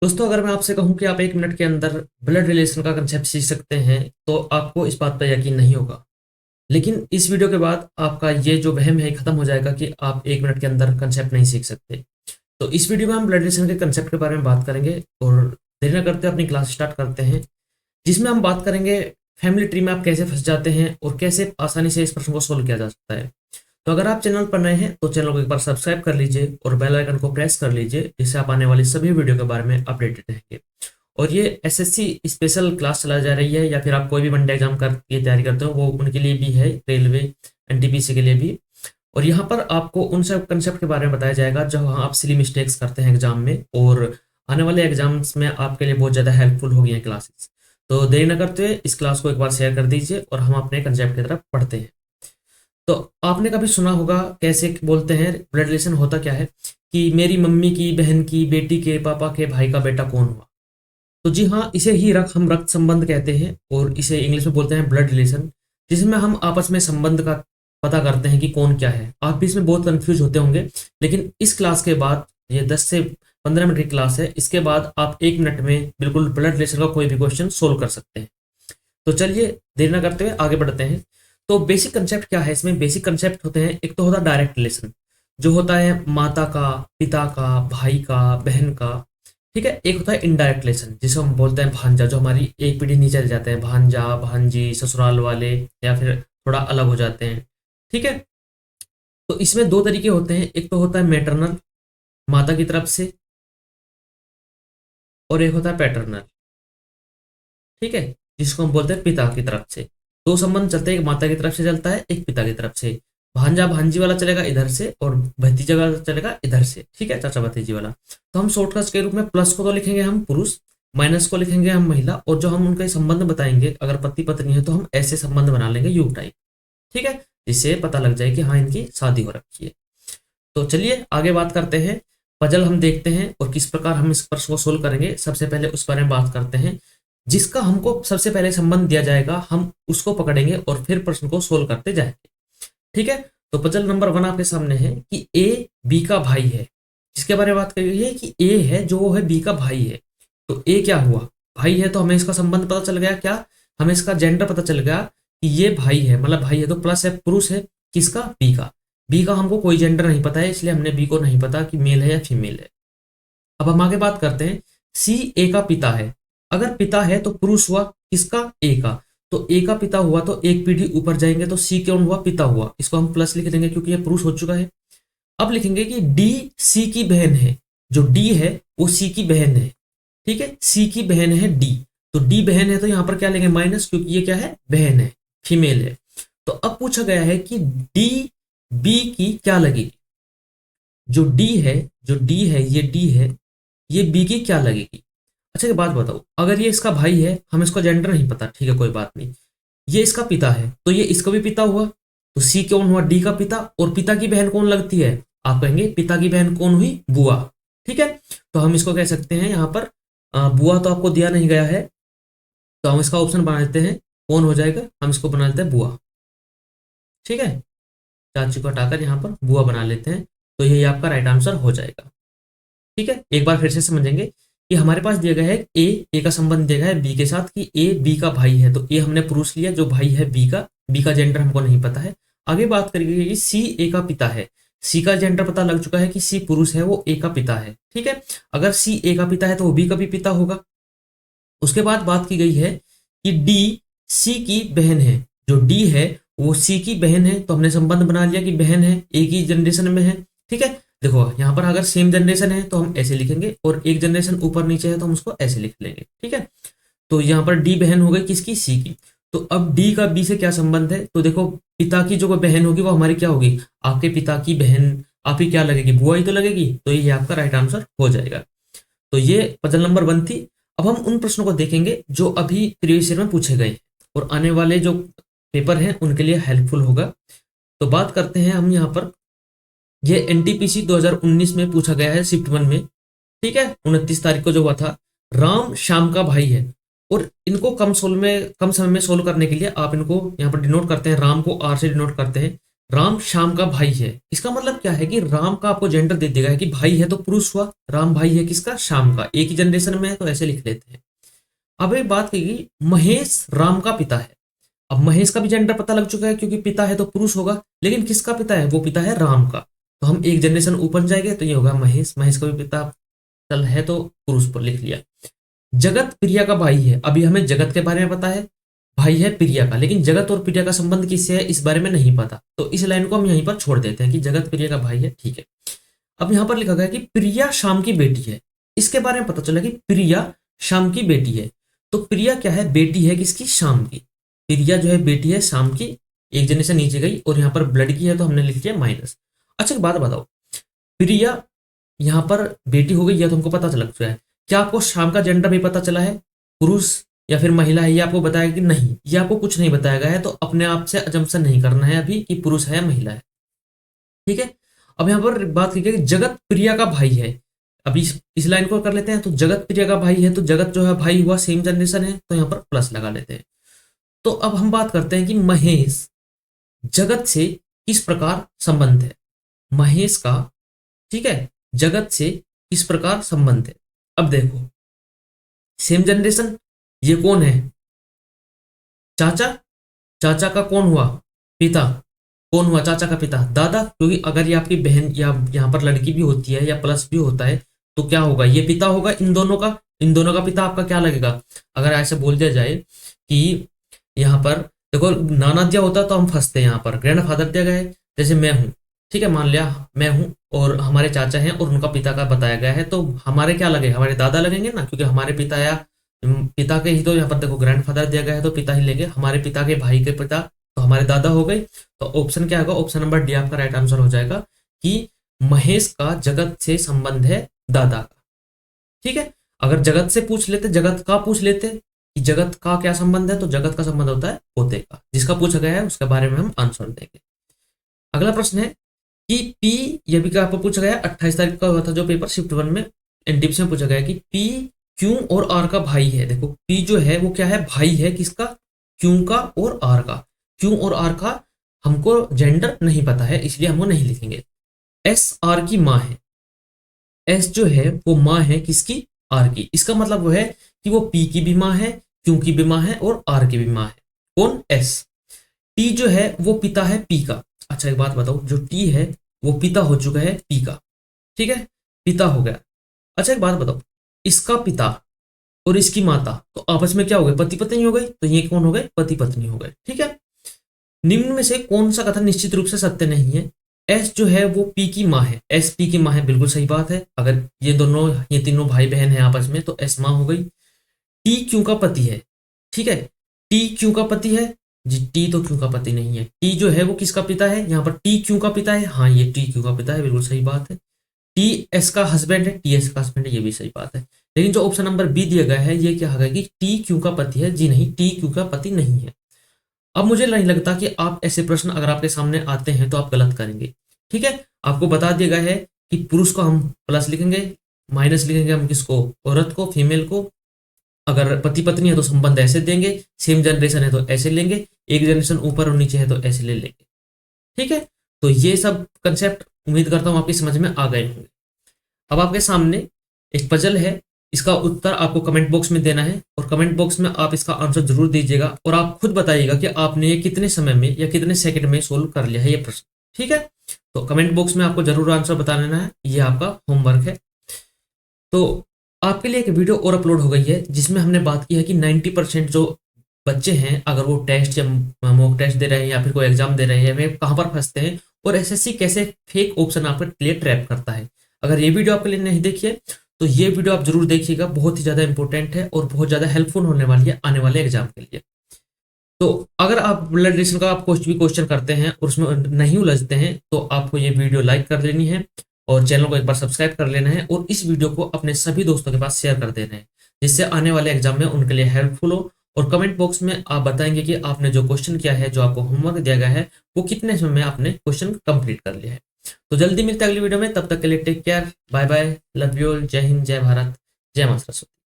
दोस्तों, अगर मैं आपसे कहूं कि आप 1 मिनट के अंदर ब्लड रिलेशन का कंसेप्ट सीख सकते हैं तो आपको इस बात पर यकीन नहीं होगा। लेकिन इस वीडियो के बाद आपका ये जो वहम है खत्म हो जाएगा कि आप 1 मिनट के अंदर कंसेप्ट नहीं सीख सकते। तो इस वीडियो में हम ब्लड रिलेशन के कंसेप्ट के बारे में बात करेंगे और देरी न करते अपनी क्लास स्टार्ट करते हैं, जिसमें हम बात करेंगे फैमिली ट्री में आप कैसे फंस जाते हैं और कैसे आसानी से इस प्रश्न को सोल्व किया जा सकता है। तो अगर आप चैनल पर नए हैं तो चैनल को एक बार सब्सक्राइब कर लीजिए और बेल आइकन को प्रेस कर लीजिए, जिससे आप आने वाली सभी वीडियो के बारे में अपडेटेड रहेंगे। और ये एसएससी स्पेशल क्लास चला जा रही है, या फिर आप कोई भी वनडे एग्जाम की तैयारी करते हो वो उनके लिए भी है, रेलवे एनटीपीसी के लिए भी। और यहाँ पर आपको उन सब कंसेप्ट के बारे में बताया जाएगा जो आप सिली मिस्टेक्स करते हैं एग्जाम में, और आने वाले एग्जाम्स में आपके लिए बहुत ज़्यादा हेल्पफुल होगी ये क्लासेस। तो देरी न करते हुए इस क्लास को एक बार शेयर कर दीजिए और हम अपने कंसेप्ट की तरफ पढ़ते हैं। तो आपने कभी सुना होगा कैसे बोलते हैं ब्लड रिलेशन होता क्या है, कि मेरी मम्मी की बहन की बेटी के पापा के भाई का बेटा कौन हुआ। तो जी हाँ, इसे ही हम रक्त संबंध कहते हैं और इसे इंग्लिश में बोलते हैं ब्लड रिलेशन, जिसमें हम आपस में संबंध का पता करते हैं कि कौन क्या है। आप भी इसमें बहुत कंफ्यूज होते होंगे, लेकिन इस क्लास के बाद, ये 10 से 15 मिनट की क्लास है, इसके बाद आप 1 मिनट में बिल्कुल ब्लड रिलेशन का कोई भी क्वेश्चन सोल्व कर सकते हैं। तो चलिए देर न करते हुए आगे बढ़ते हैं। तो बेसिक कंसेप्ट क्या है, इसमें बेसिक कंसेप्ट होते हैं, एक तो होता है डायरेक्ट रिलेशन, जो होता है माता का, पिता का, भाई का, बहन का। ठीक है। एक होता है इनडायरेक्ट रिलेशन, जिसे हम बोलते हैं भांजा, जो हमारी एक पीढ़ी नीचे चले जाते हैं, भांजा भांजी ससुराल वाले, या फिर थोड़ा अलग हो जाते हैं। ठीक है। तो इसमें दो तरीके होते हैं, एक तो होता है मैटरनल, माता की तरफ से, और एक होता है पैटर्नल। ठीक है। जिसको हम बोलते हैं पिता की तरफ से। दो संबंध चलते हैं, एक माता की तरफ से चलता है, एक पिता की तरफ से। भांजा भांजी वाला चलेगा इधर से और भतीजा वाला चलेगा इधर से। ठीक है, चाचा भतीजी वाला। तो हम शॉर्टकट के रूप में प्लस को तो लिखेंगे हम पुरुष, माइनस को लिखेंगे हम महिला, और जो हम उनके संबंध बताएंगे, अगर पति पत्नी है तो हम ऐसे संबंध बना लेंगे यू टाइप। ठीक है, जिससे पता लग जाए कि हाँ इनकी शादी हो रखी है। तो चलिए आगे बात करते हैं। पजल हम देखते हैं और किस प्रकार हम इस प्रश्न को सोल्व करेंगे। सबसे पहले उस बारे में बात करते हैं जिसका हमको सबसे पहले संबंध दिया जाएगा, हम उसको पकड़ेंगे और फिर प्रश्न को सोल्व करते जाएंगे। ठीक है। तो पजल नंबर 1 आपके सामने है कि ए बी का भाई है। जिसके बारे में बात करी है कि ए है जो वो है बी का भाई है। तो ए क्या हुआ, भाई है, तो हमें इसका संबंध पता चल गया। क्या, हमें इसका जेंडर पता चल गया कि ये भाई है, मतलब भाई है तो प्लस है, पुरुष है, किसका, बी का। बी का हमको कोई जेंडर नहीं पता है, इसलिए हमने बी को नहीं पता कि मेल है या फीमेल है। अब हम आगे बात करते हैं। सी ए का पिता है। अगर पिता है तो पुरुष हुआ, किसका, ए का। तो ए का पिता हुआ तो एक पीढ़ी ऊपर जाएंगे तो सी कौन हुआ, पिता हुआ। इसको हम प्लस लिख देंगे क्योंकि ये पुरुष हो चुका है। अब लिखेंगे कि डी सी की बहन है। जो डी है वो सी की बहन है। ठीक है, सी की बहन है डी। तो डी बहन है तो यहां पर क्या लेंगे, माइनस, क्योंकि ये क्या है, बहन है, फीमेल है। तो अब पूछा गया है कि डी बी की क्या लगेगी। जो डी है ये डी है, ये बी की क्या लगेगी। अच्छा एक बात बताओ, अगर ये इसका भाई है, हम इसका जेंडर नहीं पता, ठीक है कोई बात नहीं, ये इसका पिता है तो ये इसका भी पिता हुआ। तो सी कौन हुआ, डी का पिता। और पिता की बहन कौन लगती है, आप कहेंगे पिता की बहन कौन हुई, बुआ। ठीक है। तो हम इसको कह सकते हैं यहाँ पर बुआ तो आपको दिया नहीं गया है, तो हम इसका ऑप्शन बना लेते हैं, कौन हो जाएगा, हम इसको बना लेते हैं बुआ। ठीक है, चाची को हटाकर यहाँ पर बुआ बना लेते हैं, तो यही आपका राइट आंसर हो जाएगा। ठीक है, एक बार फिर से समझेंगे कि हमारे पास दिया गया है ए का संबंध दिया गया है बी के साथ, कि ए बी का भाई है, तो ए हमने पुरुष लिया, जो भाई है बी का जेंडर हमको नहीं पता है। आगे बात करेंगे कि सी ए का पिता है। सी का जेंडर पता लग चुका है कि सी पुरुष है, वो ए का पिता है। ठीक है, अगर सी ए का पिता है तो वो बी का भी पिता होगा। उसके बाद बात की गई है कि डी सी की बहन है। जो डी है वो सी की बहन है, तो हमने संबंध बना लिया कि बहन है, एक ही जनरेशन में है। ठीक है, देखो यहाँ पर अगर सेम जनरेशन है तो हम ऐसे लिखेंगे, और एक जनरेशन ऊपर नीचे है तो हम उसको ऐसे लिख लेंगे। ठीक है, तो यहाँ पर डी बहन हो गई किसकी, सी की। तो अब डी का बी से क्या संबंध है, तो देखो पिता की जो बहन होगी वो हमारी क्या होगी, आपके पिता की बहन, आपकी क्या लगेगी, बुआ ही तो लगेगी। तो ये आपका राइट आंसर हो जाएगा। तो ये पजल नंबर 1 थी। अब हम उन प्रश्नों को देखेंगे जो अभी प्रीवियस ईयर में पूछे गए और आने वाले जो पेपर हैं उनके लिए हेल्पफुल होगा। तो बात करते हैं हम यहाँ पर, ये एनटीपीसी 2019 में पूछा गया है शिफ्ट 1 में। ठीक है, 29 तारीख को जो हुआ था। राम श्याम का भाई है, और इनको कम समय में सोल्व करने के लिए आप इनको यहाँ पर डिनोट करते हैं, राम को आर से डिनोट करते हैं, राम श्याम का भाई है, इसका मतलब क्या है कि राम का आपको जेंडर दे देगा कि भाई है तो पुरुष हुआ, राम भाई है किसका, श्याम का, एक ही जनरेशन में है तो ऐसे लिख लेते हैं। अब एक बात कही, महेश राम का पिता है। अब महेश का भी जेंडर पता लग चुका है क्योंकि पिता है तो पुरुष होगा, लेकिन किसका पिता है, वो पिता है राम का। तो हम एक जनरेशन ऊपर जाएंगे तो ये होगा महेश, महेश का भी पिता चल है तो पुरुष पर लिख लिया। जगत प्रिया का भाई है, अभी हमें जगत के बारे में पता है, भाई है प्रिया का, लेकिन जगत और प्रिया का संबंध किससे है इस बारे में नहीं पता, तो इस लाइन को हम यहीं पर छोड़ देते हैं कि जगत प्रिया का भाई है, ठीक है। अब यहां पर लिखा गया कि प्रिया शाम की बेटी है, इसके बारे में पता चला कि प्रिया शाम की बेटी है। तो प्रिया क्या है, बेटी है किसकी, शाम की। प्रिया जो है बेटी है शाम की, एक जने से नीचे गई और यहाँ पर ब्लड की है तो हमने लिख दिया माइनस। अच्छा एक बात बताओ, प्रिया यहाँ पर बेटी हो गई, यह तो हमको पता चल चुका है, क्या आपको शाम का जेंडर भी पता चला है, पुरुष या फिर महिला है, ये आपको बताया कि नहीं, ये आपको कुछ नहीं बताया गया है, तो अपने आप से अजम्पशन नहीं करना है अभी कि पुरुष है या महिला है, ठीक है। अब यहाँ पर बात की कि जगत प्रिया का भाई है, अभी इस लाइन को कर लेते हैं, तो जगत प्रिया का भाई है तो जगत जो है भाई हुआ, सेम जनरेशन है तो यहाँ पर प्लस लगा लेते हैं। तो अब हम बात करते हैं कि महेश जगत से किस प्रकार संबंध है, महेश का, ठीक है, जगत से किस प्रकार संबंध है। अब देखो सेम जनरेशन, ये कौन है, चाचा, चाचा का कौन हुआ, पिता, कौन हुआ चाचा का पिता, दादा, क्योंकि अगर ये आपकी बहन या यहाँ पर लड़की भी होती है या प्लस भी होता है तो क्या होगा, ये पिता होगा इन दोनों का, इन दोनों का पिता आपका क्या लगेगा। अगर ऐसे बोल दिया जाए कि यहाँ पर देखो नाना दिया होता तो हम फंसते हैं, यहाँ पर ग्रैंड फादर दिया गया है, जैसे मैं हूँ, ठीक है, मान लिया मैं हूँ और हमारे चाचा हैं और उनका पिता का बताया गया है, तो हमारे क्या लगेगा, हमारे दादा लगेंगे ना, क्योंकि हमारे पिता या पिता के ही, तो यहाँ पर देखो ग्रैंड फादर दिया गया है तो पिता ही लेंगे, हमारे पिता के भाई के पिता तो हमारे दादा हो गए। तो ऑप्शन क्या होगा, ऑप्शन नंबर डी आपका राइट आंसर हो जाएगा कि महेश का जगत से संबंध है दादा का, ठीक है। अगर जगत से पूछ लेते, जगत का पूछ लेते कि जगत का क्या संबंध है, तो जगत का संबंध होता है पोते का, जिसका पूछा गया है उसके बारे में हम आंसर देंगे। अगला प्रश्न है कि पी, ये भी आपको पूछा गया 28 तारीख का हुआ था जो पेपर शिफ्ट 1 में एनटीपीसी में पूछा गया कि पी क्यू और आर का भाई है। देखो पी जो है वो क्या है, भाई है किसका, क्यू का और आर का। क्यू और आर का हमको जेंडर नहीं पता है इसलिए हम वो नहीं लिखेंगे। एस आर की माँ है, एस जो है वो माँ है किसकी, आर की, इसका मतलब वो है कि वो पी की भी माँ है, क्यू की भी माँ है और आर की भी माँ है, कौन, एस। टी जो है वो पिता है पी का। अच्छा एक बात बताओ, जो टी है वो पिता हो चुका है पी का, ठीक है, पिता हो गया। अच्छा एक बात बताओ, इसका पिता और इसकी माता तो आपस में क्या हो गए, पति पत्नी हो गई, तो ये कौन हो गए, पति पत्नी हो गए, ठीक है। निम्न में से कौन सा कथन निश्चित रूप से सत्य नहीं है। एस जो है वो पी की माँ है, एस पी की माँ है, बिल्कुल सही बात है, अगर ये दोनों, ये तीनों भाई बहन है आपस में तो एस माँ हो गई। टी क्यू का पति है, ठीक है, टी क्यू का पति है जी, टी तो क्यू का पति नहीं है, टी जो है वो किसका पिता है, यहाँ पर टी क्यू का पिता है, हाँ ये टी क्यू का पिता है, बिल्कुल सही बात है। टी एस का हस्बैंड है, टी एस का हस्बैंड है, ये भी सही बात है। लेकिन जो ऑप्शन नंबर बी दिया गया है ये क्या होगा कि टी क्यू का पति है, जी नहीं, टी क्यू का पति नहीं है। अब मुझे नहीं लगता कि आप ऐसे प्रश्न अगर आपके सामने आते हैं तो आप गलत करेंगे, ठीक है। आपको बता दिया गया है कि पुरुष को हम प्लस लिखेंगे, माइनस लिखेंगे हम किसको, औरत को, फीमेल को। अगर पति पत्नी है तो संबंध ऐसे देंगे, सेम जनरेशन है तो ऐसे लेंगे, एक जनरेशन ऊपर और नीचे है तो ऐसे ले लेंगे, ठीक है। तो ये सब कंसेप्ट उम्मीद करता हूँ आपकी समझ में आ गए होंगे। अब आपके सामने एक पजल है, इसका उत्तर आपको कमेंट बॉक्स में देना है और कमेंट बॉक्स में आप इसका आंसर जरूर दीजिएगा और आप खुद बताइएगा कि आपने ये कितने समय में या कितने सेकंड में सोल्व कर लिया है ये प्रश्न, ठीक है। तो कमेंट बॉक्स में आपको जरूर आंसर बता देना है, ये आपका होमवर्क है। तो आपके लिए एक वीडियो और अपलोड हो गई है जिसमें हमने बात की है कि 90% जो बच्चे हैं अगर वो टेस्ट या मॉक टेस्ट दे रहे हैं या फिर कोई एग्जाम दे रहे हैं वे कहाँ पर फंसते हैं और एसएससी कैसे फेक ऑप्शन आपके लिए ट्रैप करता है। अगर ये वीडियो आपके लिए नहीं देखी है तो ये वीडियो आप जरूर देखिएगा, बहुत ही ज़्यादा इंपॉर्टेंट है और बहुत ज़्यादा हेल्पफुल होने वाली है आने वाले एग्जाम के लिए। तो अगर आप ब्लड रिलेशन का आप कुछ भी क्वेश्चन करते हैं और उसमें नहीं उलझते हैं तो आपको ये वीडियो लाइक कर लेनी है और चैनल को एक बार सब्सक्राइब कर लेना है और इस वीडियो को अपने सभी दोस्तों के पास शेयर कर देना है जिससे आने वाले एग्जाम में उनके लिए हेल्पफुल हो। और कमेंट बॉक्स में आप बताएंगे कि आपने जो क्वेश्चन किया है, जो आपको होमवर्क दिया गया है, वो कितने समय में आपने क्वेश्चन कंप्लीट कर लिया है। तो जल्दी मिलते हैं अगली वीडियो में, तब तक के लिए take care, bye bye, love you all, जय हिंद, जय भारत, जय माता सरस्वती।